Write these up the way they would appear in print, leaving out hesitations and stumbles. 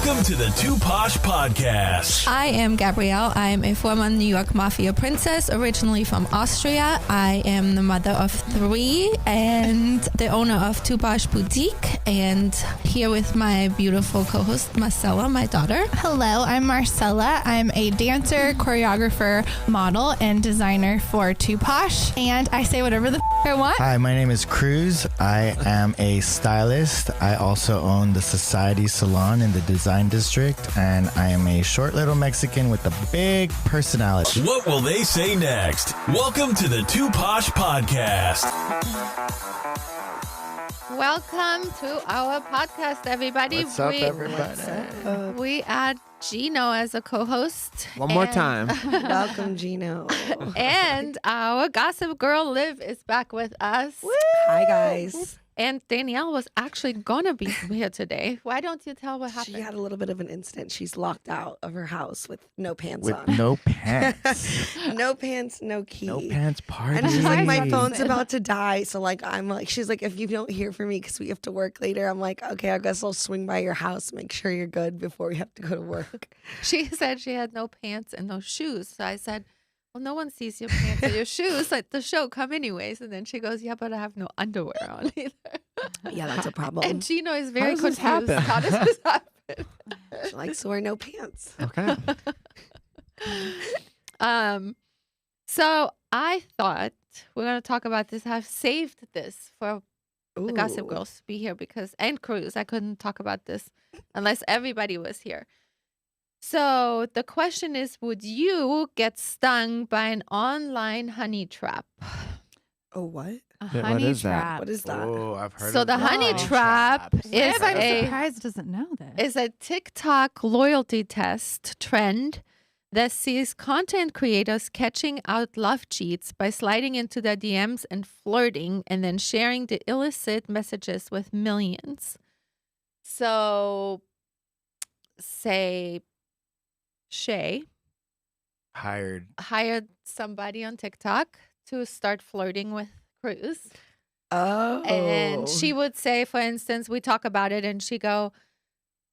Welcome to the Two Posh Podcast. I am Gabrielle. I'm a former New York Mafia princess, originally from Austria. I am the mother of 3 and the owner of Two Posh Boutique. And here with my beautiful co-host, Marcella, my daughter. Hello, I'm Marcella. I'm a dancer, choreographer, model, and designer for Two Posh. And I say whatever the I want. Hi, my name is Cruz. I am a stylist. I also own the Society Salon in the Design District, and I am a short little Mexican with a big personality. What will they say next? Welcome to the Two Posh Podcast. Welcome to our podcast, everybody. What's up, everybody? We add Gino as a co-host. One more time. Welcome, Gino. And our gossip girl, Liv, is back with us. Woo! Hi, guys. And Danielle was actually going to be here today. Why don't you tell what happened? She had a little bit of an incident. She's locked out of her house with no pants With on. no pants. No pants, no key. No pants party. And she's like, my phone's about to die. So, like, I'm like, she's like, if you don't hear from me because we have to work later, I'm like, okay, I guess I'll swing by your house, make sure you're good before we have to go to work. She said she had no pants and no shoes. So I said, well, no one sees your pants or your shoes at the show. Come anyways. And then she goes, yeah, but I have no underwear on either. Yeah, that's a problem. And Gino is very does this confused. happen? How does this happen? She likes to wear no pants. Okay. So I thought we're going to talk about this. I've saved this for the Gossip Ooh. Girls to be here and Cruz. I couldn't talk about this unless everybody was here. So the question is, would you get stung by an online honey trap? Oh, what? A What honey is that? trap. What is that? Oh, I've heard So of the that. honey Oh. trap is Liv, I'm a surprised doesn't know this. is a TikTok loyalty test trend that sees content creators catching out love cheats by sliding into their DMs and flirting and then sharing the illicit messages with millions. So, say Shay Hired. hired somebody on TikTok to start flirting with Cruz. Oh. And she would say, for instance, we talk about it and she go,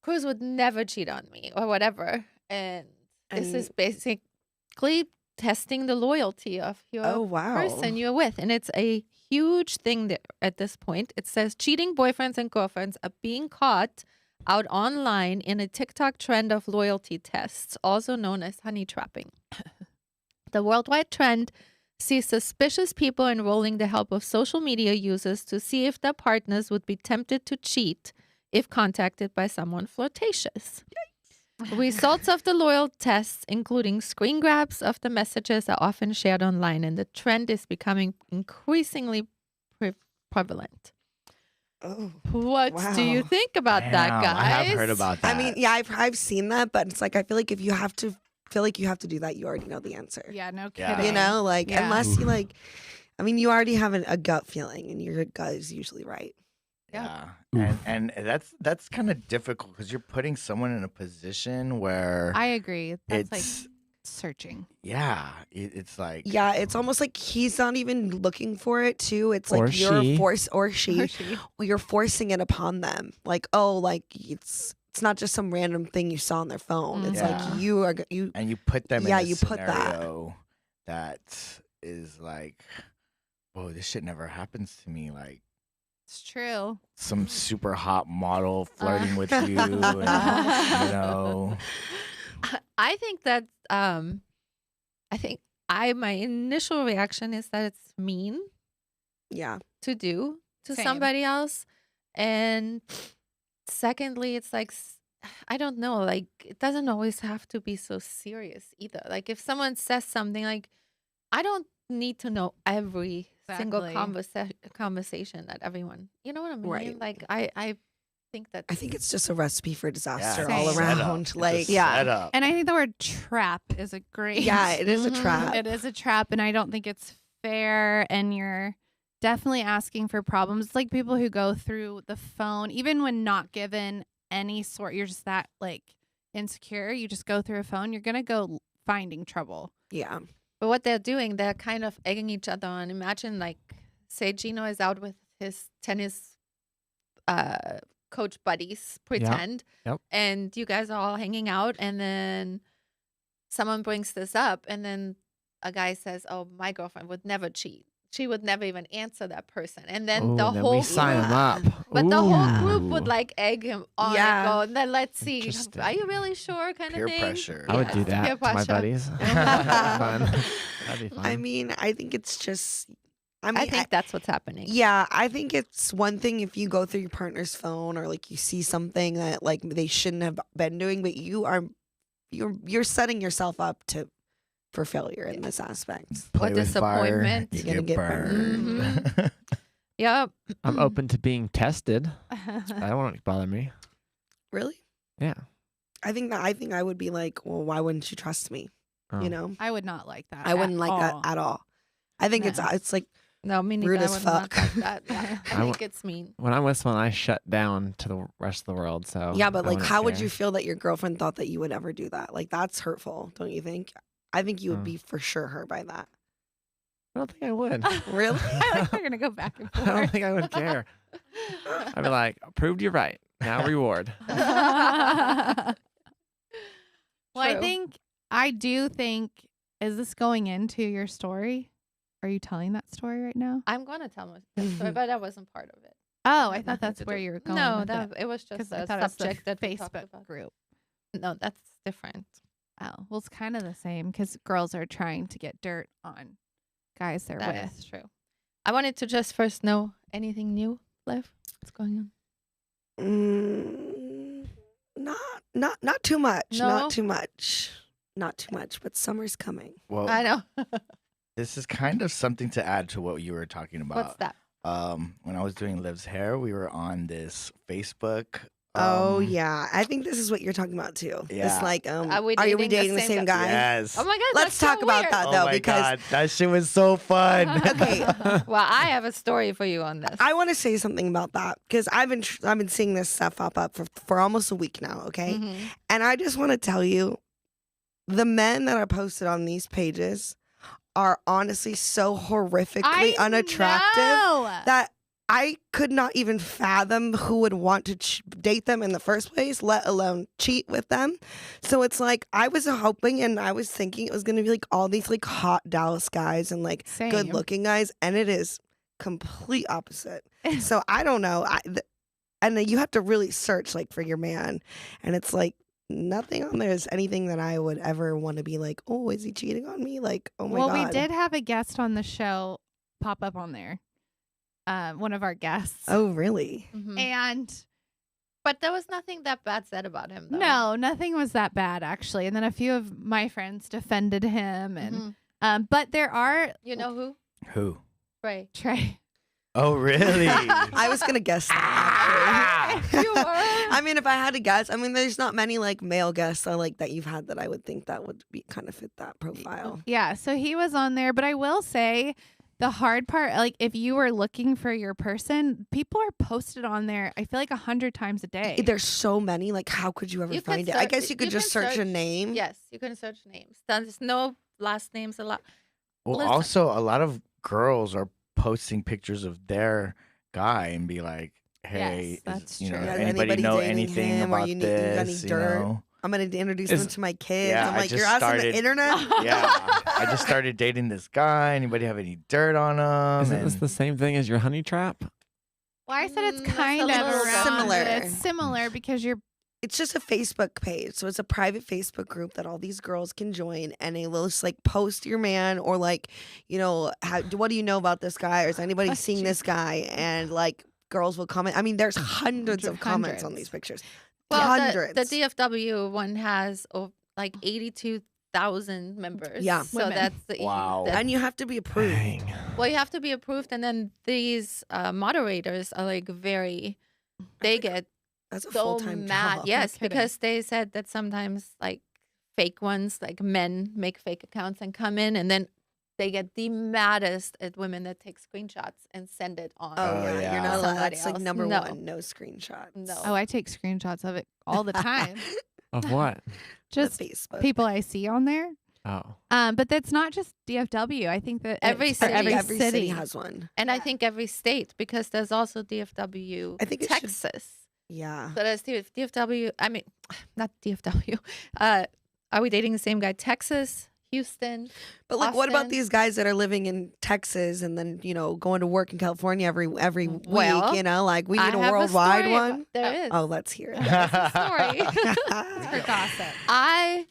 Cruz would never cheat on me or whatever. And this is basically testing the loyalty of your Oh, wow. person you're with. And it's a huge thing that at this point. It says cheating boyfriends and girlfriends are being caught out online in a TikTok trend of loyalty tests, also known as honey trapping. The worldwide trend sees suspicious people enrolling the help of social media users to see if their partners would be tempted to cheat if contacted by someone flirtatious. Results of the loyal tests, including screen grabs of the messages, are often shared online, and the trend is becoming increasingly prevalent. Oh. What do you Wow. think about that, Damn, guys? I have heard about that. I mean, yeah, I've seen that, but it's like, I feel like if you have to do that, you already know the answer. Yeah, no Yeah. kidding. You know, like, Yeah. unless you like, I mean, you already have a gut feeling and your gut is usually right. Yeah, and that's kind of difficult because you're putting someone in a position where I agree. That's like it's searching. it's like Yeah, it's almost like he's not even looking for it too. It's like Or you're she. you're forcing it upon them. Like, oh, like it's not just some random thing you saw on their phone. It's Yeah. like you and you put them Yeah, in a you put that. scenario that is like, whoa, this shit never happens to me. Like It's true. some super hot model flirting with you, and, you know. I think that my initial reaction is that it's mean yeah. to do to Same. somebody else, and secondly, it's like I don't know, like it doesn't always have to be so serious either. Like if someone says something, like I don't need to know every single Exactly. conversation that everyone, you know what I mean? Right. Like I think that I think it's just a recipe for disaster Same. all Setup. around. Like, Setup. And I think the word trap is a great. yeah, it is a Mhm. trap. It is a trap, and I don't think it's fair. And you're definitely asking for problems. It's like people who go through the phone, even when not given any sort, you're just that like insecure. You just go through a phone, you're gonna go finding trouble. Yeah. But what they're doing, they're kind of egging each other on. Imagine, like, say Gino is out with his tennis coach buddies, pretend, Yep. and you guys are all hanging out, and then someone brings this up, and then a guy says, "Oh, my girlfriend would never cheat. She would never even answer that person." And then Ooh, the then whole we sign him up. but the whole group Ooh. would like egg him on Yeah. and go, and then let's see, Interesting. are you really sure? Kind Peer of thing. pressure. I would do Yes, that peer to my pressure. buddies. Fun. That'd be fun. I mean, I think it's just. I mean, I think that's what's happening. yeah, I think it's one thing if you go through your partner's phone or like you see something that like they shouldn't have been doing, but you're setting yourself up for failure in this aspect. Play Or with fire, disappointment. you You're gonna get get burned. Yeah. I'm open to being tested. I don't want it to bother me. Really? Yeah. I think I would be like, well, why wouldn't you trust me? Oh. You know, I would not like that. I wouldn't like that all. at all. I think No. it's like No, me neither. Rude I as would not fuck. like that. Yeah. I I think it's mean. When I'm with someone, I shut down to the rest of the world. So yeah, but I like, wouldn't how would care. you feel that your girlfriend thought that you would ever do that? Like, that's hurtful, don't you think? I think you would Mm. be for sure hurt by that. I don't think I would. Really? I like we're gonna go back and I don't forth. think I would care. I'd be like, proved you right. Now reward. Well, True. I do think, is this going into your story? Are you telling that story right now? I'm going to tell my story, but that wasn't part of it. Oh, It I had thought nothing that's to where do- you were going. No, with it was just I a thought it was the subject that we talked Facebook about. group. No, that's different. Oh, well, it's kind of the same because girls are trying to get dirt on guys they're That with. is true. I wanted to just first know anything new, Liv. What's going on? Not too much. No? Not too much. Not too much. But summer's coming. Well, I know. this is kind of something to add to what you were talking about. What's that? When I was doing Liv's hair, we were on this Facebook. Oh um, yeah, I think this is what you're talking about too. It's Yeah. like, Are we are we dating dating the the same same guy? guy? Yes. Oh my God. Let's that's so talk about weird. that Oh though, my because God, that shit was so fun. Okay. Well, I have a story for you on this. I want to say something about that because I've been seeing this stuff pop up for almost a week now. Okay, Mhm. and I just want to tell you, the men that are posted on these pages are honestly so horrifically unattractive that I could not even fathom who would want to date them in the first place, let alone cheat with them. So it's like I was hoping and I was thinking it was going to be like all these like hot Dallas guys and like Same. good looking guys, and it is complete opposite. So I don't know. And then you have to really search like for your man, and it's like nothing on there is anything that I would ever want to be like, oh, is he cheating on me? Like, oh my Well, god. we did have a guest on the show pop up on there. One of our guests. Oh really? Mhm. And But there was nothing that bad said about him, though. no, nothing was that bad actually. And then a few of my friends defended him, and Mhm. but there are You know who? Who? Ray. Trey. Oh, really? I was gonna guess that. Actually. You were. I mean, if I had to guess, I mean, there's not many like male guests like that you've had that I would think that would be kind of fit that profile. Yeah, so he was on there, but I will say the hard part, like if you were looking for your person, people are posted on there. I feel like 100 times a day. There's so many. Like, how could you ever You can find it? I search- guess you could you just can search a search- name. Yes, you can search names. There's no last names a lot. Well, Listen. also a lot of girls are posting pictures of their guy and be like, "Hey, Yes, that's you know, true. Is anybody anybody know dating anything him, or about you need any this?" dirt? know? I'm gonna introduce Is- them to my kids. Yeah, I'm I like, just you're out on the started- internet. Yeah, I just started dating this guy. Anybody have any dirt on him? Isn't this And- the same thing as your honey trap? Well, I said it's That's a kind of little around similar. it. It's similar because you're It's just a Facebook page. So it's a private Facebook group that all these girls can join, and they will just like post your man or like, you know, what do you know about this guy, or is anybody seeing this guy? And like girls will comment. I mean, there's hundreds of comments on Hundreds. these pictures. Well, Hundreds. the DFW one has like 82,000 members. Yeah. So Women. that's the Wow. And you have to be approved. Dang. well, you have to be approved, and then these moderators are like very. They get That's a so full time mad. job. Yes, kidding. because they said that sometimes like fake ones, like men make fake accounts and come in, and then they get the maddest at women that take screenshots and send it on. Oh, Oh, yeah, yeah. you're not allowed. Somebody That's like else. number No. one. No screenshots. No. oh, I take screenshots of it all the time. Of what? Just Facebook. people I see on there. Oh. But that's not just DFW. I think that Every it's for city- every city has one. And I think every state, because there's also DFW, I think it should- Texas. Yeah. So that's DFW. I mean, not DFW. Are we dating the same guy? Texas, Houston. But like, what about Austin? these guys that are living in Texas and then going to work in California every week? Well, Like we I need a have worldwide story one. about- there is. Oh, let's hear it. There's a story. For gossip. I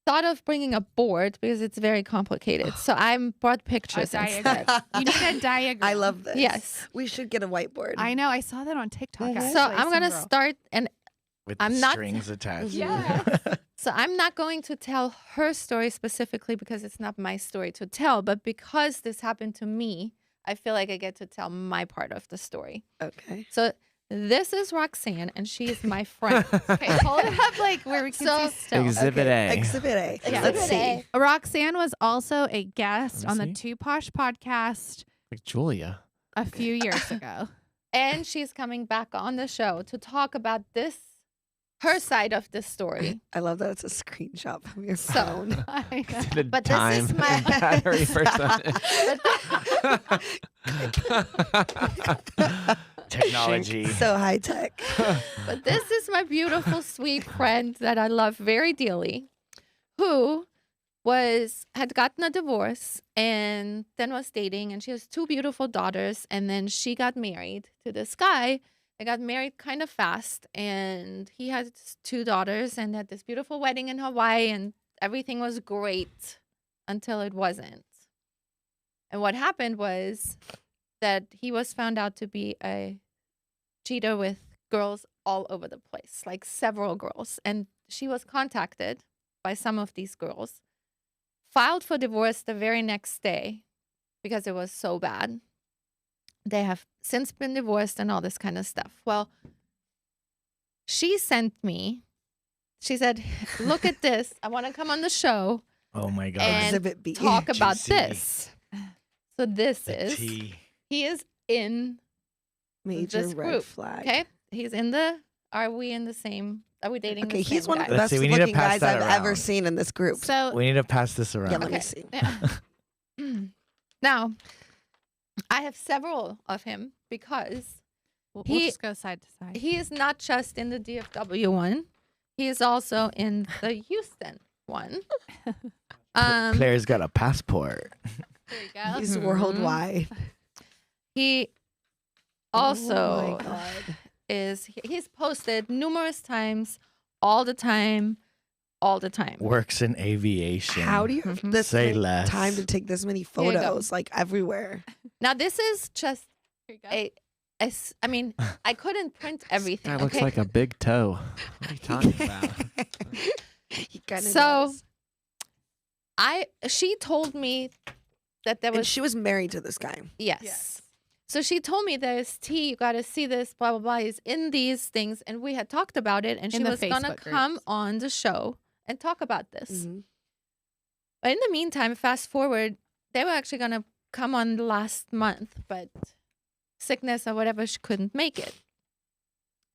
thought of bringing a board because it's very complicated. So I brought pictures instead. You need a diagram. I love this. Yes. We should get a whiteboard. I know. I saw that on TikTok. Mhm. Actually, So I'm some gonna girl. start, and With I'm the not- strings attached. Yeah. So I'm not going to tell her story specifically because it's not my story to tell, but because this happened to me, I feel like I get to tell my part of the story. Okay. So this is Roxanne, and she is my friend. Okay, hold it up like where we can So- see still. Exhibit Okay, A. Exhibit A. Yeah. Let's Exhibit see. A. Roxanne was also a guest Let on me the see. Two Posh podcast Like Julia. a few years ago. And she's coming back on the show to talk about her side of the story. I love that it's a screenshot from your So- phone. I know. The But this time is my- battery percentage. Technology. So high tech. But this is my beautiful, sweet friend that I love very dearly, who had gotten a divorce and then was dating, and she has 2 beautiful daughters, and then she got married to this guy. They got married kind of fast, and he had 2 daughters and had this beautiful wedding in Hawaii, and everything was great until it wasn't. And what happened was that he was found out to be a cheater with girls all over the place, like several girls. And she was contacted by some of these girls, filed for divorce the very next day because it was so bad. They have since been divorced and all this kind of stuff. Well, she sent me, she said, look at this. I want to come on the show Oh my God. and Exhibit B. talk about Juicy. this. So this The is, tea. he is in, Major this red group, flag. okay? He's in are we dating Okay, the he's same one guy? of the Let's best see, we need to looking pass guys that I've ever around. seen in this group. So We need to pass this around. Yeah, let me Okay. see. Now, I have several of him because we'll He- just go side to side. he is not just in the DFW one. He is also in the Houston one. Player's got a passport. There you go. He's Mhm. worldwide. He Oh also my God. he's posted numerous times, all the time. Works in aviation. How do you have Mhm. this Say many less. time to take this many Here you go. photos, like everywhere? Now, this is just Here you go. I mean, I couldn't print everything. That looks okay? like a big toe. What are you talking about? He kinda So, does. she told me that there And was she was married to this guy. yes. Yes. So she told me there's tea, you got to see this, blah, blah, blah. He's in these things. And we had talked about it. And she In the was going to Facebook come groups. on the show and talk about this. Mhm. But in the meantime, fast forward, they were actually going to come on last month, but sickness or whatever, she couldn't make it.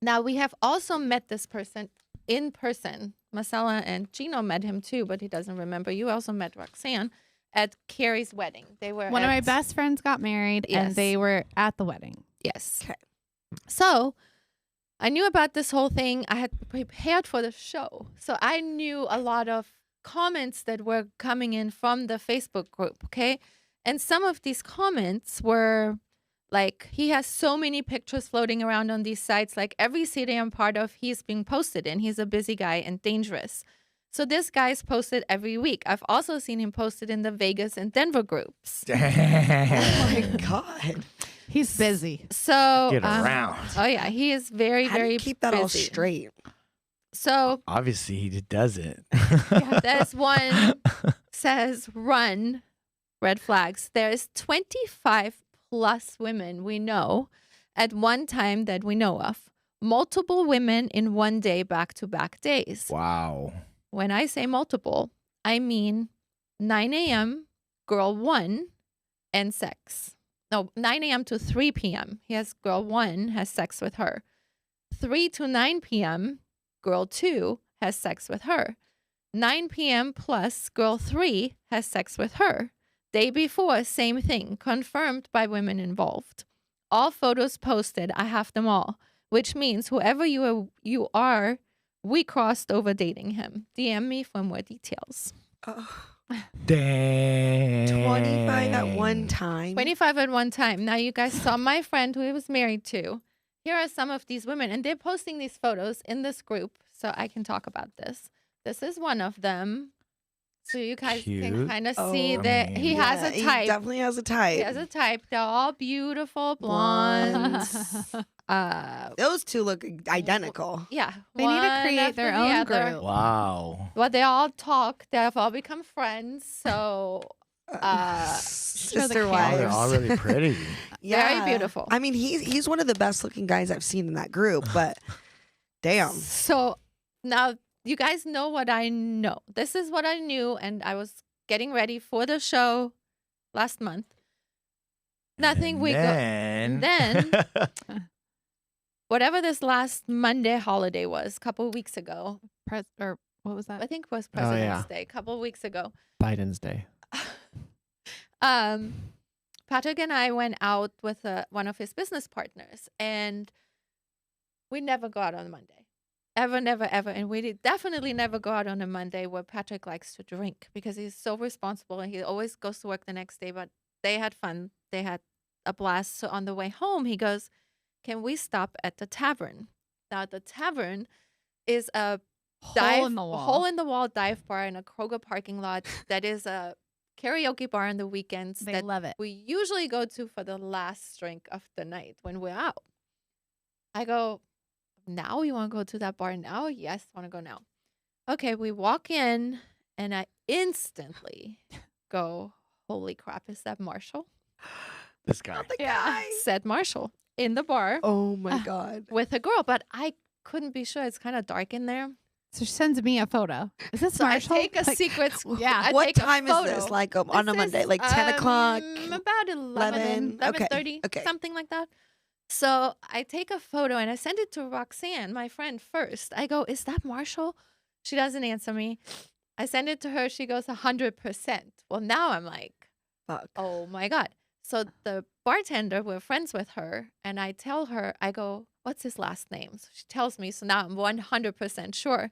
Now, we have also met this person in person. Marcella and Gino met him too, but he doesn't remember. You also met Roxanne at Carrie's wedding. They were One of my at- best friends got married, Yes. and they were at the wedding. Yes. Okay. So I knew about this whole thing. I had prepared for the show. So I knew a lot of comments that were coming in from the Facebook group. Okay. And some of these comments were like, he has so many pictures floating around on these sites. Like every city I'm part of, he's being posted in. He's a busy guy and dangerous. So this guy's posted every week. I've also seen him posted in the Vegas and Denver groups. Oh my Damn. God. He's busy. So Get around. Oh yeah, he is very, How do very you keep that busy. all straight? So Obviously, he does it. there's one says run, red flags. There's 25 plus women we know at one time that we know of. Multiple women in one day, back-to-back days. Wow. When I say multiple, I mean 9 a.m., girl 1, and sex. No, 9 a.m. to 3 p.m. He has girl 1 has sex with her. 3 to 9 p.m., girl 2 has sex with her. 9 p.m. plus girl 3 has sex with her. Day before, same thing, confirmed by women involved. All photos posted, I have them all. which means whoever you are, we crossed over dating him. DM me for more details. Oh, Dang. 25 at one time. 25 at one time. Now, you guys saw my friend who he was married to. Here are some of these women, and they're posting these photos in this group, so I can talk about this. This is one of them. So you guys can Cute. kind of Oh, see I that mean, he has a He type. definitely has a type. He has a type. They're all beautiful blondes. Those two look identical. Yeah. They need to one create after their the own other. group. Wow. Well, they all talk. They've all become friends. So Sister camera. Oh, they're wives. all really pretty. very beautiful. I mean, he's one of the best looking guys I've seen in that group, but damn. So now you guys know what I know. This is what I knew, and I was getting ready for the show last month. Nothing And we go. then, Whatever this last Monday holiday was, a couple of weeks ago. Or what was I that? think it was Oh, yeah. President's Day, a couple of weeks ago. Biden's Day. Patrick and I went out with one of his business partners, and we never go out on a Monday. Ever, never, ever. And we definitely never go out on a Monday where Patrick likes to drink because he's so responsible and he always goes to work the next day. But they had fun. They had a blast. So on the way home, he goes, "Can we stop at the tavern?" Now, the tavern is a Hole in the wall. hole in the wall dive bar in a Kroger parking lot that is a karaoke bar on the weekends They that love it. we usually go to for the last drink of the night when we're out. I go, "Now you want to go to that bar now?" "Yes, I want to go now." Okay, we walk in and I instantly go, "Holy crap, is that Marshall?" This guy. Not the Yeah. guy. Said Marshall in the bar Oh my god. with a girl, but I couldn't be sure. It's kind of dark in there. So she sends me a photo. Is this So Marshall? I take a Like, secret. Yeah. I What take a time is this? photo. Like on a This Monday, is, like 10 o'clock. About 11, 11:30, Okay. something like that. So I take a photo and I send it to Roxanne, my friend, first. I go, "Is that Marshall?" She doesn't answer me. I send it to her. She goes 100%. Well, now I'm like, Fuck. oh my God. So the bartender, we're friends with her, and I tell her, I go, "What's his last name?" So she tells me, so now I'm 100% sure.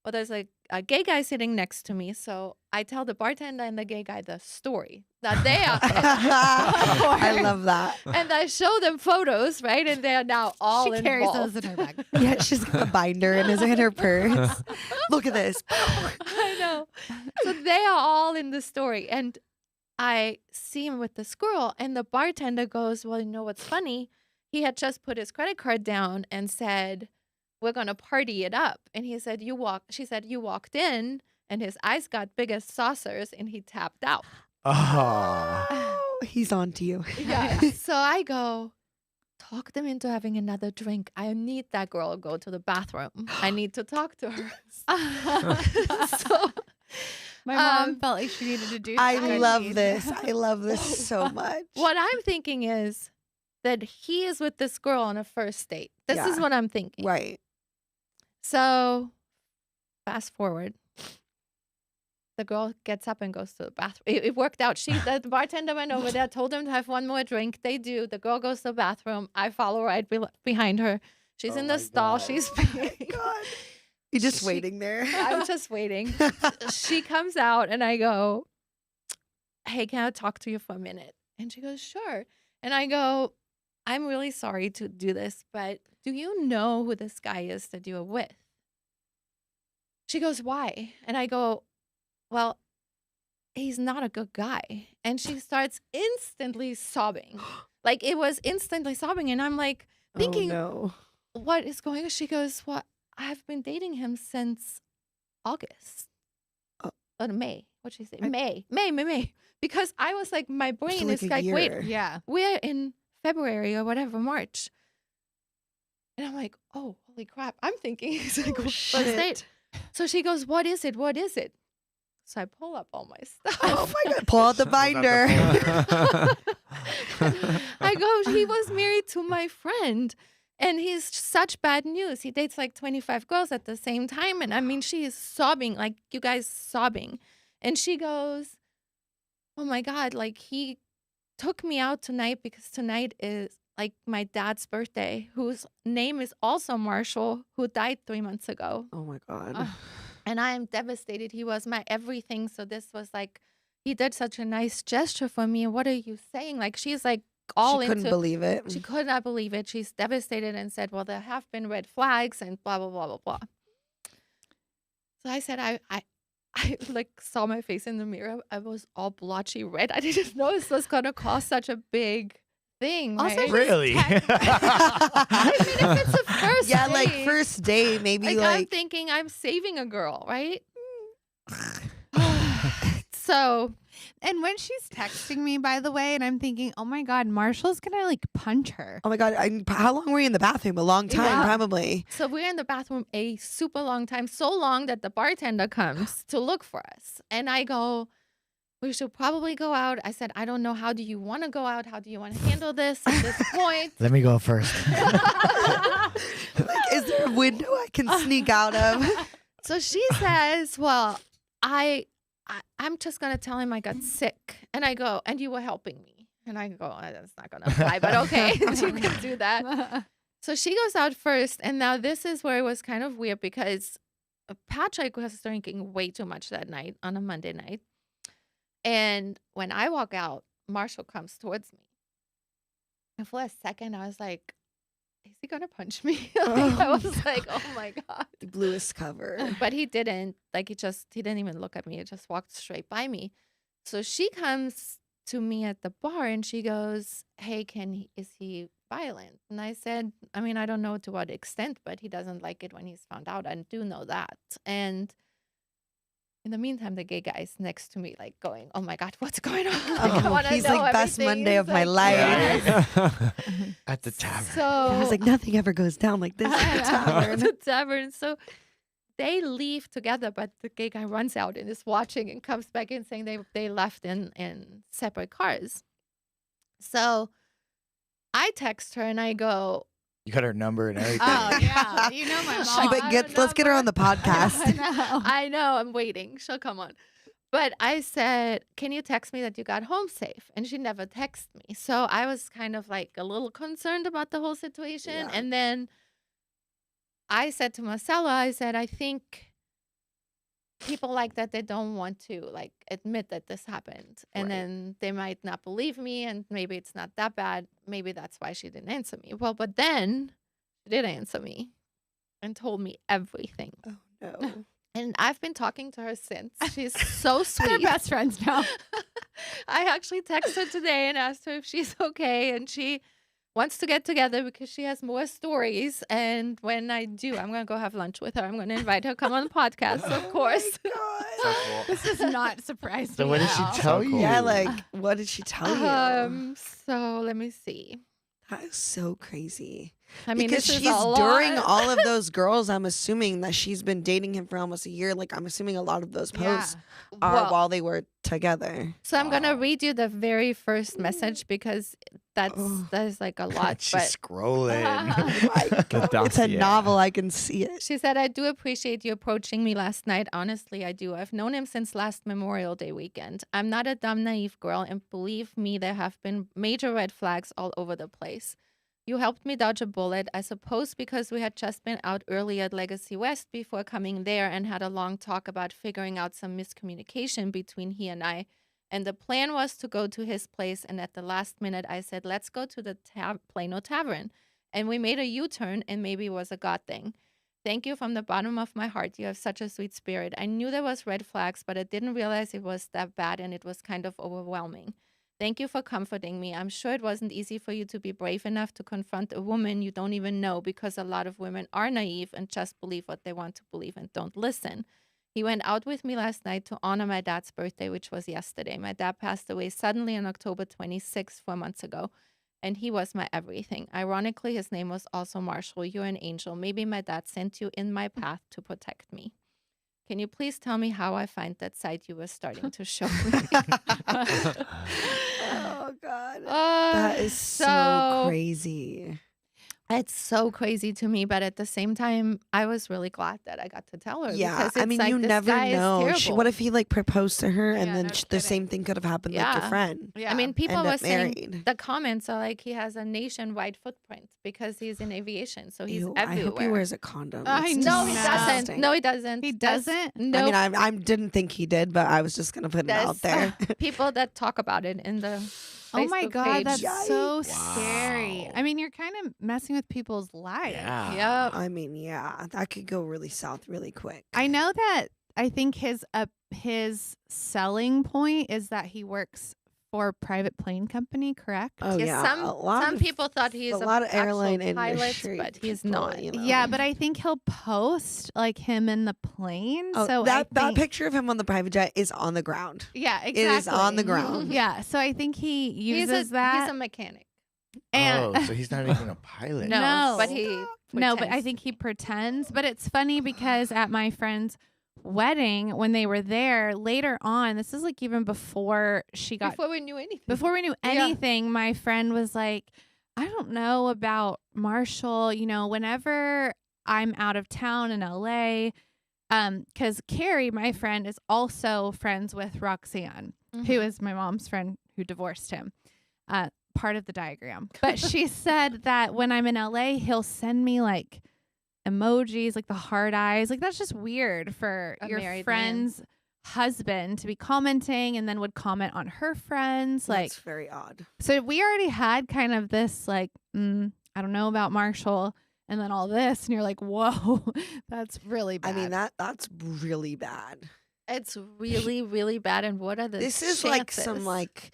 Well, there's a gay guy sitting next to me, so I tell the bartender and the gay guy the story that they are. I love that. And I show them photos, right? And they're now all she carries involved. those in her bag. Yeah, she's got a binder and is in her purse. Look at this. I know. So they are all in the story. And I see him with this girl, and the bartender goes, "Well, you know what's funny? He had just put his credit card down and said, 'We're going to party it up.' And he said, she said, 'You walked in,' and his eyes got big as saucers and he tapped out." Oh. Oh, he's on to you. Yeah. So I go, "Talk them into having another drink. I need that girl to go to the bathroom. I need to talk to her." So My mom felt like she needed to do I that. love this. I love this so much. what I'm thinking is that he is with this girl on a first date. This is Yeah. what I'm thinking. Right. So fast forward. The girl gets up and goes to the bathroom. It worked out. The bartender went over there, told him to have one more drink. They do. The girl goes to the bathroom. I follow right behind her. She's Oh in the my stall. God. She's God. You're just She- waiting there. I'm just waiting. She comes out and I go, "Hey, can I talk to you for a minute?" And she goes, "Sure." And I go, "I'm really sorry to do this, but do you know who this guy is that you're with?" She goes, "Why?" And I go, "Well, he's not a good guy." And she starts instantly sobbing. Like it was instantly sobbing. And I'm like thinking, oh, what is going on? She goes, "Well, I've been dating him since August." Oh. Or May. What'd she say? I- May. Because I was like, my brain like is a like, wait, year. Yeah. we're in February or whatever, March. And I'm like, oh, holy crap. I'm thinking it's like, first date. So she goes, "What is it? What is it?" So I pull up all my stuff. Oh my God. Pull out the binder. I go, "He was married to my friend, and he's such bad news. He dates like 25 girls at the same time." And I mean, she is sobbing, like you guys sobbing. And she goes, "Oh my God, like he took me out tonight because tonight is like my dad's birthday, whose name is also Marshall, who died 3 months ago. Oh my God. Ugh. And I am devastated. He was my everything. So this was like, he did such a nice gesture for me. What are you saying? Like, she's like all She couldn't into, believe it. she could not believe it. She's devastated and said, well, there have been red flags and blah, blah, blah, blah, blah. So I said, I like saw my face in the mirror. I was all blotchy red. I didn't know this was going to cause such a big thing. Also, right? Really? I mean, if it's a first Yeah, date, like first date, maybe I'm like thinking I'm saving a girl, right? So, And when she's texting me, by the way, and I'm thinking, oh my God, Marshall's gonna like punch her. oh my God, how long were you in the bathroom? A long time, Yeah. probably. so we're in the bathroom a super long time, so long that the bartender comes to look for us. And I go, we should probably go out. I said, I don't know. How do you want to go out? How do you want to handle this at this point? Let me go first. Like, is there a window I can sneak out of? So she says, well, I'm just going to tell him I got sick. And I go, and you were helping me. And I go, that's not going to apply, but okay, you can do that. So she goes out first. And now this is where it was kind of weird because Patrick was drinking way too much that night on a Monday night. And when I walk out, Marshall comes towards me. And for a second, I was like, is he going to punch me? Like, I was like, oh my God. The bluest cover. But he didn't. Like, he didn't even look at me. He just walked straight by me. So she comes to me at the bar and she goes, hey, is he violent? And I said, I mean, I don't know to what extent, but he doesn't like it when he's found out. I do know that. And in the meantime, the gay guy is next to me, like going, oh my God, what's going on? Like, I wanna He's know like, best everything. Monday He's of my like, life. yes. At the tavern. So I was like, nothing ever goes down like this at the tavern. the tavern. So they leave together, but the gay guy runs out and is watching and comes back in saying they left in separate cars. So I text her and I go, You got her number and everything. Oh yeah, you know my She mom. but let's get her on the I podcast. know. I know, I'm waiting. She'll come on. But I said, can you text me that you got home safe? And she never texted me. So I was kind of like a little concerned about the whole situation. Yeah. And then I said to Marcella, I said, I think people like that, they don't want to like admit that this happened. And Right. then they might not believe me and maybe it's not that bad. Maybe that's why she didn't answer me. Well, but then she did answer me and told me everything. Oh no. And I've been talking to her since. She's so They're sweet. best friends now. I actually texted her today and asked her if she's okay. And she wants to get together because she has more stories. And when I do, I'm going to go have lunch with her. I'm going to invite her to come on the podcast, of course. Oh This does not surprise me. So what did she at all. tell So you? cool. yeah, like what did she tell you? So let me see. That is so crazy. I mean, because this she's is a lot. during all of those girls. I'm assuming that she's been dating him for almost a year. Like I'm assuming a lot of those posts are Well, while they were together. so I'm going to read you the very first message because that is like a lot. She's But scrolling. The It's a dossier. novel. I can see it. she said, I do appreciate you approaching me last night. Honestly, I do. I've known him since last Memorial Day weekend. I'm not a dumb, naive girl, and believe me, there have been major red flags all over the place. You helped me dodge a bullet, I suppose because we had just been out early at Legacy West before coming there and had a long talk about figuring out some miscommunication between he and I. And the plan was to go to his place, and at the last minute, I said, let's go to the Plano Tavern. And we made a U-turn, and maybe it was a God thing. Thank you from the bottom of my heart. You have such a sweet spirit. I knew there was red flags, but I didn't realize it was that bad, and it was kind of overwhelming. Thank you for comforting me. I'm sure it wasn't easy for you to be brave enough to confront a woman you don't even know because a lot of women are naive and just believe what they want to believe and don't listen. He went out with me last night to honor my dad's birthday, which was yesterday. My dad passed away suddenly on October 26th, 4 months ago, and he was my everything. Ironically, his name was also Marshall. You're an angel. Maybe my dad sent you in my path to protect me. Can you please tell me how I find that site you were starting to show me? Oh God. That is so crazy. It's so crazy to me, but at the same time, I was really glad that I got to tell her. Yeah, because I it's mean, like, you this never guy is know. terrible. What if he like proposed to her and Yeah, then no the kidding. same thing could have happened like your Yeah. friend? Yeah. I mean, people End were up saying married. the comments are like he has a nationwide footprint because he's in aviation, so he's Ew, everywhere. I hope he wears a condom. I That's No, he disgusting. doesn't. No, he doesn't. He That's- doesn't? No. I mean, I didn't think he did, but I was just gonna put it out there. people that talk about it in the Oh my Facebook God, page. that's so Yikes. scary. Wow. I mean, you're kind of messing with people's lives. Yeah. Yep. I mean, yeah, that could go really south really quick. I know that I think his selling point is that he works for a private plane company, correct? Oh Yeah, yeah, some people thought he's a lot of actual airline pilot, industry but he's people, not. you know. Yeah, but I think he'll post like him in the plane. Oh, so that I think, picture of him on the private jet is on the ground. yeah, exactly. It is on the ground. Yeah, so I think he He's uses a that. mechanic. and Oh, so he's not even a pilot. No, No. but he No, but I pretends think to he be. pretends. But it's funny because at my friend's wedding, when they were there later on, this is like even before she got Before we knew anything. before we knew Yeah. anything, my friend was like, I don't know about Marshall. You know, whenever I'm out of town in LA, because Carrie, my friend, is also friends with Roxanne, who Mhm. is my mom's friend who divorced him. Part of the diagram. But she said that when I'm in LA, he'll send me like emojis, like the heart eyes. Like that's just weird for A your married man. friend's husband to be commenting and then would comment on her friends. Like, That's very odd. so we already had kind of this like, I don't know about Marshall, and then all this, and you're like, whoa, that's really bad. I mean, that's really bad. It's really, really bad. And what are the This is like some chances? like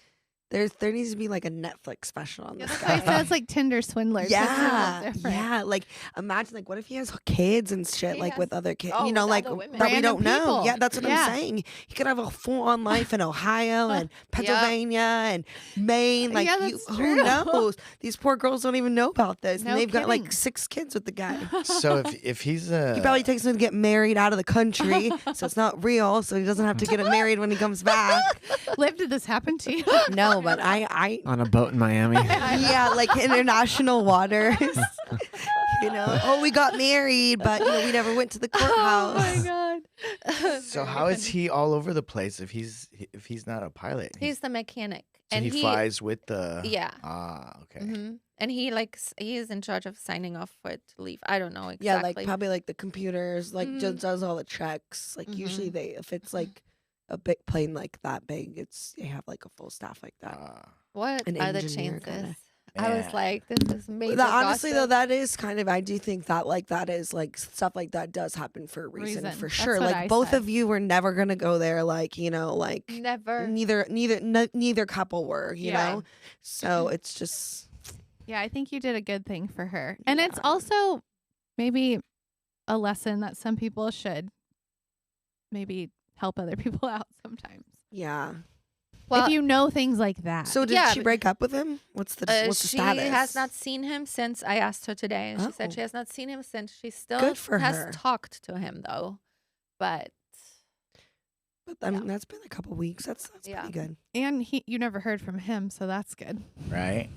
there needs to be like a Netflix special on Yeah, this that's why guy. it says like Tinder Swindler. 'cause it's a little Yeah, different. yeah. Like, imagine like what if he has kids and shit He like has- with other kids, oh, you know, with like other women. that we Random don't know. people. Yeah, that's what Yeah. I'm saying. He could have a full on life in Ohio and Pennsylvania and Maine. Like, Yeah, you, that's who true. knows? These poor girls don't even know about this, No and they've got kidding. like 6 kids with the guy. So if he's a He probably takes them to get married out of the country, so it's not real. So he doesn't have to get it married when he comes back. Liv, did this happen to you? No, but I On a boat in Miami. yeah, like international waters. You know, oh, we got married, but you know, we never went to the courthouse. Oh my god. so how is he all over the place if he's not a pilot? He's the mechanic, so and he flies with the Yeah. okay. Mhm. And he he is in charge of signing off for it to leave. I don't know exactly. Yeah, like probably like the computers, like just Mhm. does all the checks. Like usually if it's like a big plane like that big, they have like a full staff like that. What an are the engineer chances? kinda. I was Man. like, this is major. Honestly though, gossip. that is kind of I do think that like that is like stuff like that does happen for a reason. Reason. For That's sure. what Like I both said. of you were never gonna go there. Like like never. neither couple were. You Yeah. know, so it's just. Yeah, I think you did a good thing for her. And it's Yeah. also maybe a lesson that some people should maybe help other people out sometimes. Yeah. Well, if you know things like that. So did Yeah, she but- break up with him? What's the she status? has not seen him since I asked her today, and she said Oh. she has not seen him since. She still Good for has her. talked to him though, but But I mean, that's been a couple weeks. That's Yeah. pretty good. and you never heard from him, so that's good. Right?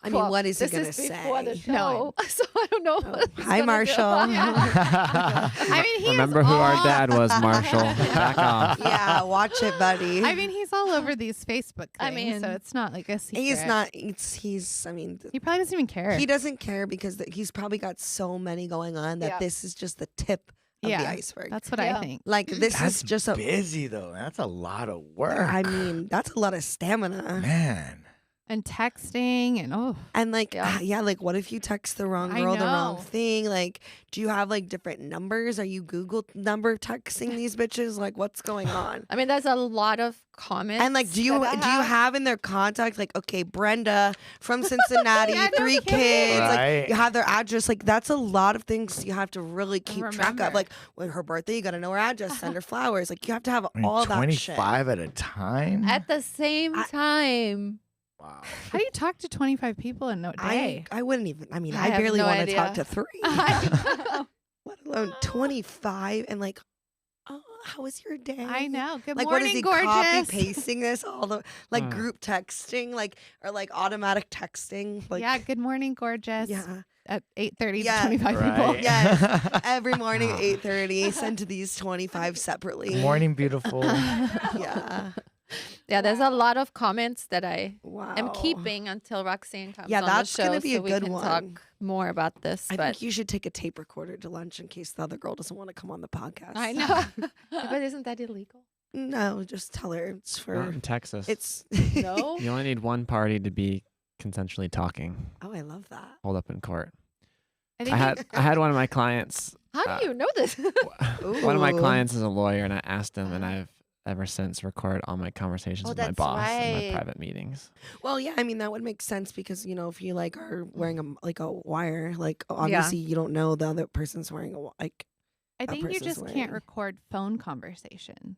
I mean, Well, what is he this gonna is before the say? show, so I don't know. Oh, what he's hi, gonna do. Marshall. I mean, he Remember is who our all- dad was, Marshall. Back off. Yeah, watch it, buddy. I mean, he's all over these Facebook things, I mean, so it's not like a secret. he's not. He's. I mean, He probably doesn't even care. he doesn't care because he's probably got so many going on that Yeah. this is just the tip of Yeah, the iceberg. That's what Yeah. I think. Like this That's is just a. busy though. That's a lot of work. I mean, that's a lot of stamina. man. And texting and And like, Yeah. like, what if you text the wrong I girl the wrong know. thing? Like, do you have like different numbers? Are you Google number texting these bitches? Like, what's going on? I mean, there's a lot of comments. And like, do you that I have in their contact like, okay, Brenda from Cincinnati, Yeah, no 3 kidding. kids, like Right. you have their address. Like that's a lot of things you have to really keep track of. Remember. Like when her birthday, you got to know her address, send her flowers. Like you have to have I mean, all that shit. 25 at a time. at the same time. Wow. How do you talk to 25 people in a day? I wouldn't even. I mean, I I have barely no want to idea. talk to 3. I Let alone 25 and like, oh, how was your day? know. Good Like, what is morning, he gorgeous. copy pasting this all the like Uh. group texting, like or like automatic texting? Like, Yeah, good morning, gorgeous. yeah. at 8:30 Yeah. to 25 Right. people. Yes. Every morning at 8:30, send to these 25 separately. Morning, beautiful. Yeah. Yeah, there's a lot of comments that I Wow. am keeping until Roxanne comes Yeah, on that's the show gonna be so a we good can one. talk more about this. I but think you should take a tape recorder to lunch in case the other girl doesn't want to come on the podcast. I know. but isn't that illegal? No, just tell her it's Not for. in Texas. It's. No. You only need one party to be consensually talking. Oh, I love that. Hold up in court. I I had one of my clients. How do you know this? One of my Ooh. clients is a lawyer, and I asked him, and I've ever since recorded all my conversations Oh, with my that's boss in right. my private meetings. Well, yeah, I mean that would make sense because if you like are wearing a wire, like obviously you don't know the other person's wearing I that think you person's just wearing. can't record phone conversations.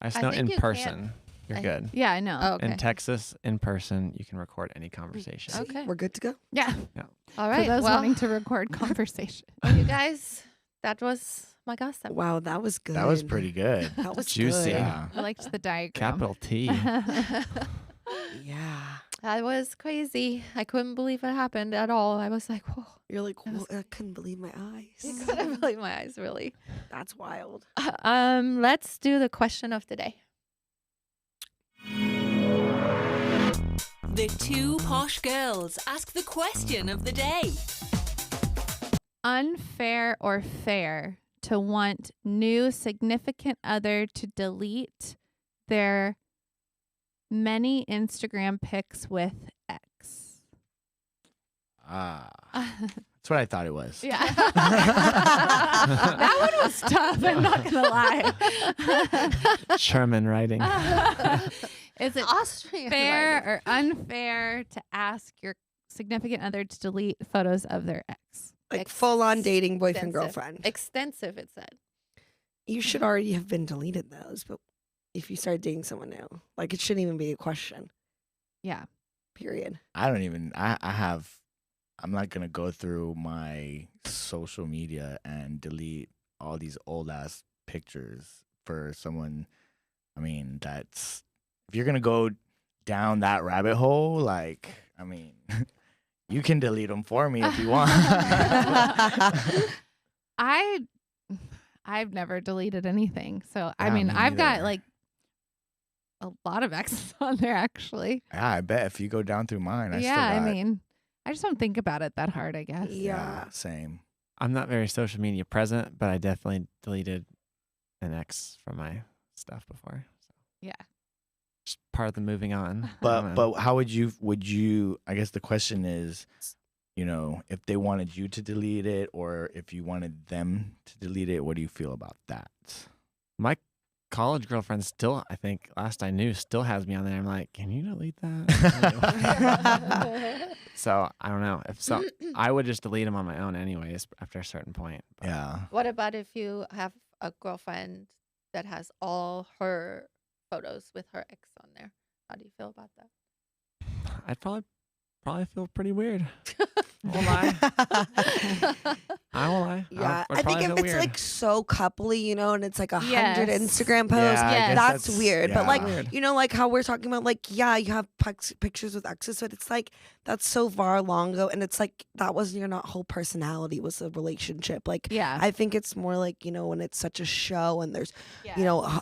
I just I know think in you can't- person, you're I- good. Yeah, I know. Oh, okay. In Texas, in person, you can record any conversation. Okay. We're good to go. Yeah. All For right. those well, wanting to record conversation. you guys, that was my gossip. Wow, that was good. That was pretty good. That was Juicy. good. Yeah. I liked the diagram. Capital T. Yeah. That was crazy. I couldn't believe it happened at all. I was like, whoa. You're like, That was- I couldn't believe my eyes. I couldn't believe my eyes, really. That's wild. Let's do the question of the day. The two posh girls ask the question of the day. Unfair or fair to want new significant other to delete their many Instagram pics with X? That's what I thought it was. Yeah. That one was tough, I'm not going to lie. Sherman writing. Is it Austrian fair writing. or unfair to ask your significant other to delete photos of their ex? Like full on dating boyfriend Extensive. girlfriend. Extensive, it said. You should already have been deleted those, but if you start dating someone new, like it shouldn't even be a question. Yeah. Period. I'm not going to go through my social media and delete all these old ass pictures for someone. I mean, if you're going to go down that rabbit hole, like, I mean, you can delete them for me if you want. I've never deleted anything. So I Yeah, mean, me I've got neither. like a lot of exes on there actually. Yeah, I bet if you go down through mine, I mean, I just don't think about it that hard, I guess. Yeah. same. I'm not very social media present, but I definitely deleted an ex from my stuff before. So Yeah. just part of the moving on. I don't know. But how would you, I guess the question is, if they wanted you to delete it or if you wanted them to delete it, what do you feel about that? My college girlfriend still, I think last I knew, still has me on there. I'm like, can you delete that? So I don't know. I would just delete them on my own anyways after a certain point. But Yeah. What about if you have a girlfriend that has all her photos with her ex on there? How do you feel about that? I'd probably feel pretty weird. Won't lie. I won't lie. Yeah, Would I think probably if feel it's weird. like so coupley, and it's like 100 Yes. Instagram posts, Yeah, I guess that's weird. But like, Weird. like how we're talking about, like, yeah, you have pictures with exes, but it's like that's so far long ago, and it's like that wasn't your not whole personality was the relationship. Like, Yeah. I think it's more like when it's such a show and there's Yeah.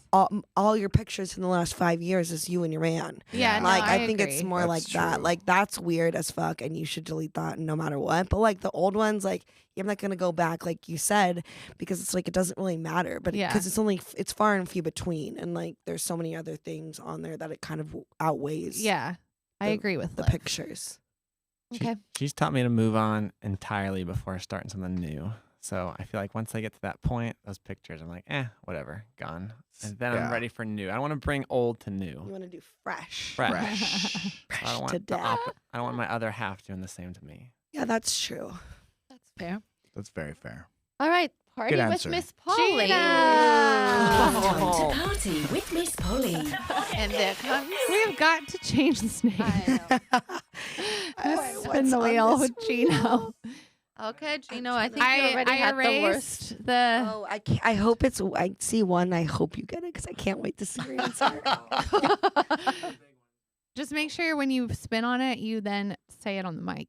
all your pictures in the last 5 years is you and your man. Yeah, Like, no, I think it's agree. more That's like that. true. Like, that's weird as fuck, and you should delete that no matter what. But like the old ones, like, I'm not gonna go back, like you said, because it's like it doesn't really matter. But Yeah. because it's far and few between, and like there's so many other things on there that it kind of outweighs. Yeah. I the- agree with the Liv. pictures. Okay. She's taught me to move on entirely before starting something new. So I feel like once I get to that point, those pictures, I'm like, whatever, gone. And then Yeah. I'm ready for new. I don't want to bring old to new. You want to do fresh. Fresh. Fresh I don't to want the death. I don't want my other half doing the same to me. Yeah, that's true. That's fair. That's very fair. All right. Party Good with answer. Miss Polly. Time to party with Miss Polly. And there comes. We've got to change this name. I know. Let's What's spin the on wheel this with Gino. Okay, Gino, I think you already I had the worst. erased the. Oh, I hope it's. I see one. I hope you get it because I can't wait to see your answer. Just make sure when you spin on it, you then say it on the mic.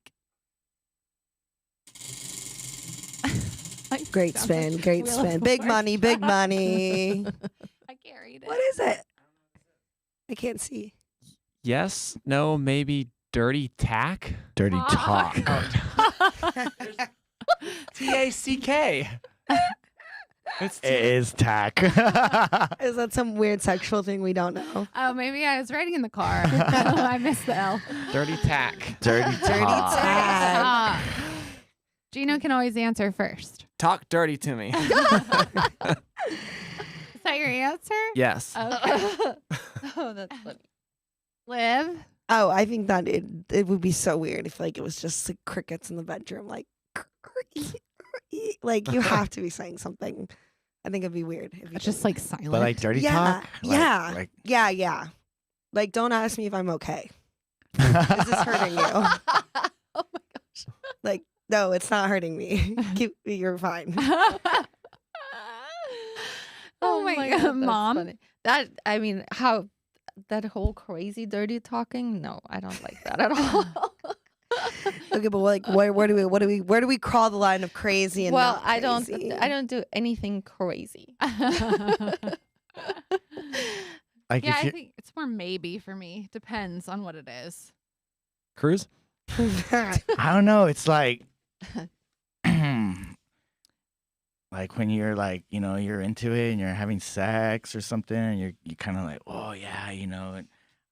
Great spin. Great spin. Big money. Big money. I can't read it. What is it? I can't see. Yes, no, maybe dirty tack. Dirty talk. T-A-C-K. It is tack. Is that some weird sexual thing we don't know? Oh, maybe I was writing in the car. I missed the L. Dirty tack. Dirty talk. tag. Ah. Gino can always answer first. Talk dirty to me. Is that your answer? Yes. Okay. Oh, that's funny. Liv? Oh, I think that it would be so weird if like it was just like crickets in the bedroom, like like you have to be saying something. I think it'd be weird if you Just like silent. But like dirty yeah, talk? yeah, Like, yeah. Like, don't ask me if I'm okay. Is this hurting you? Oh my gosh. Like, no, it's not hurting me. You're fine. Oh my God, that's Mom. funny. How that whole crazy dirty talking? No, I don't like that at all. Okay, but like, where do we crawl the line of crazy and Well, not I crazy? don't do anything crazy. like Yeah, if I you, think it's more maybe for me. Depends on what it is. Cruise? I don't know. It's like, like when you're like, you're into it and you're having sex or something, and you're kind of like, oh yeah, and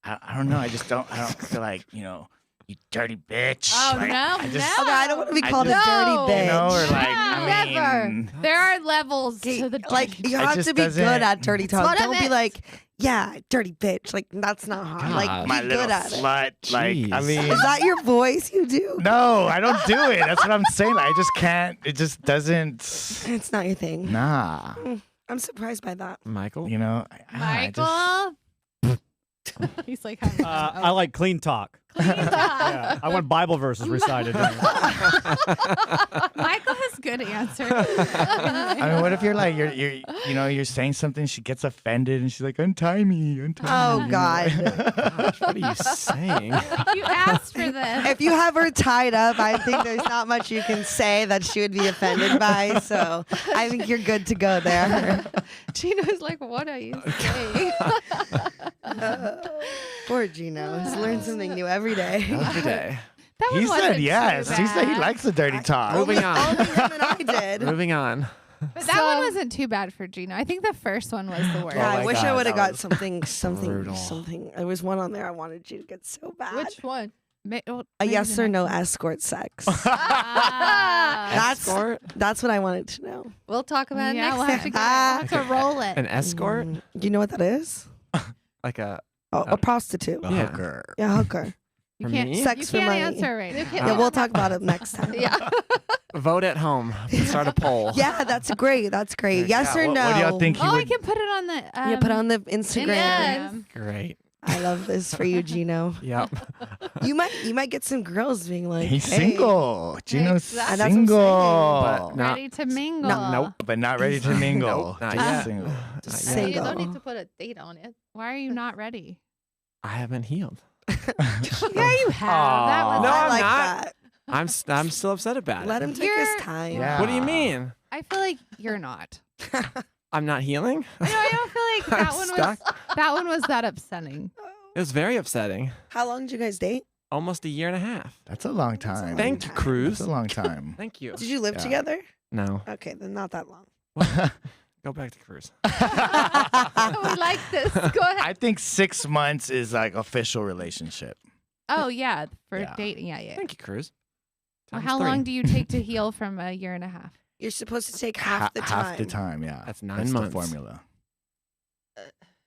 I don't know. I don't feel like, you dirty bitch. Oh, Like, no, I just, no. Okay, I don't want to be I called just- a dirty No. bitch. or like, Never. mean, There are levels to the Like, you I have just to be doesn't- good at dirty talk. what I Don't be meant. like, yeah, dirty bitch. Like, that's not hard. Like, God. be my good little at it. slut. Like, I Jeez. mean, Is that your voice you do? no, I don't do it. That's what I'm saying. Like, I just can't. It just doesn't. It's not your thing. Nah. I'm surprised by that. Michael? I just- Michael? He's like, I like clean talk. clean talk. Yeah, I want Bible verses recited. Michael has good answers. I mean, what if you're like you're saying something, she gets offended and she's like, untie me. Oh, God. Gosh, what are you saying? You asked for this. If you have her tied up, I think there's not much you can say that she would be offended by. So I think you're good to go there. Gino's like, what are you saying? Poor Gino. He's learned something new every day. Every day. That one He wasn't said too yes. He said he bad. likes the dirty talk. Moving on. Only him and I did. Moving on. But that one wasn't too bad for Gino. I think the first one was the worst. Yeah, I my wish I God, would have that got was something. brutal. There was one on there I wanted you to get so bad. Which one? A yes or no escort sex. Escort? That's what I wanted to know. We'll talk about it Yeah, we'll next have time. to roll it. An escort? Do you know what that is? Like a Oh, a prostitute. A Yeah. hooker. Yeah, hooker. You for can't, me? Sex you for can't money. answer right now. Yeah, we'll talk about it next time. Yeah. Vote at home. Start a poll. Yeah, that's great. That's great. Yes or what, no? What do y'all think he Oh, I would? can put it on the. Yeah, put on the Instagram. Yes. Great. I love this for you, Gino. Yep. You might get some girls being like, He's hey. single. Gino's Exactly. That's what I'm saying. single. But not- Ready to mingle. Nope. But not ready to mingle. Nope, not Just yet. single. Just Not You yet. single. don't need to put a date on it. Why are you not ready? I haven't healed. Yeah, you have. That Aw. was. No, I I'm like not. that. I'm still upset about Let it. him take You're- his time. Yeah. What do you mean? I feel like you're not. I'm not healing? No, I don't feel like that I'm one stuck. was. That one was that upsetting. It was very upsetting. How long did you guys date? Almost a year and a half. That's a long time. Thank you, That's Cruz. a long time. Thank you. Did you live Yeah. together? No. Okay, then not that long. Go back to Cruz. We like this. Go ahead. I think 6 months is like official relationship. Oh yeah, for Yeah. dating. Yeah. Thank you, Cruz. Well, Times how 3. long do you take to heal from a year and a half? You're supposed to take half the time. Half the time, yeah. That's 9 That's months. the formula.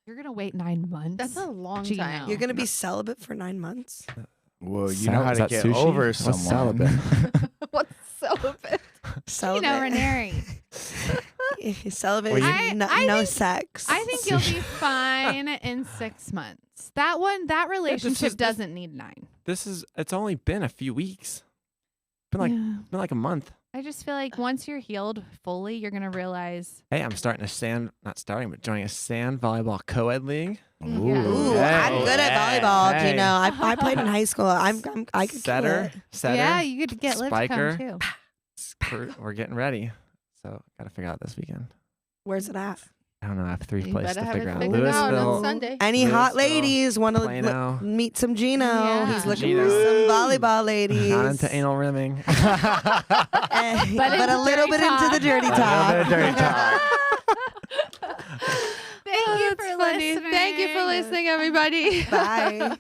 You're gonna wait 9 months. That's a long Gino. time. You're gonna be celibate for 9 months. Well, you Sal- know how is to that get sushi? over What's someone. celibate? What's celibate? Celibate. Renary. Celibate Well, is you- no, I no think- sex. I think you'll be fine in 6 months. That relationship doesn't need 9. It's only been a few weeks. Been like a month. I just feel like once you're healed fully, you're gonna realize. Hey, I'm starting but joining a sand volleyball co-ed league. Ooh, Hey. I'm good at volleyball. Hey. You know, I played in high school. I could kill Setter. it. Setter. Yeah, you could get Liv to come Spiker. too. We're getting ready. So got to figure out this weekend. Where's it at? I don't know. I have 3 You places better to have it figure out. figured out on Louisville, Sunday. Any hot Louisville, ladies want to Plano. meet some Gino? Yeah. He's looking Gino. for some volleyball ladies. Not into anal rimming. but into a little dirty bit into the talk. dirty A little talk. bit of dirty talk. Thank you That's for funny. listening. Thank you for listening, everybody. Bye.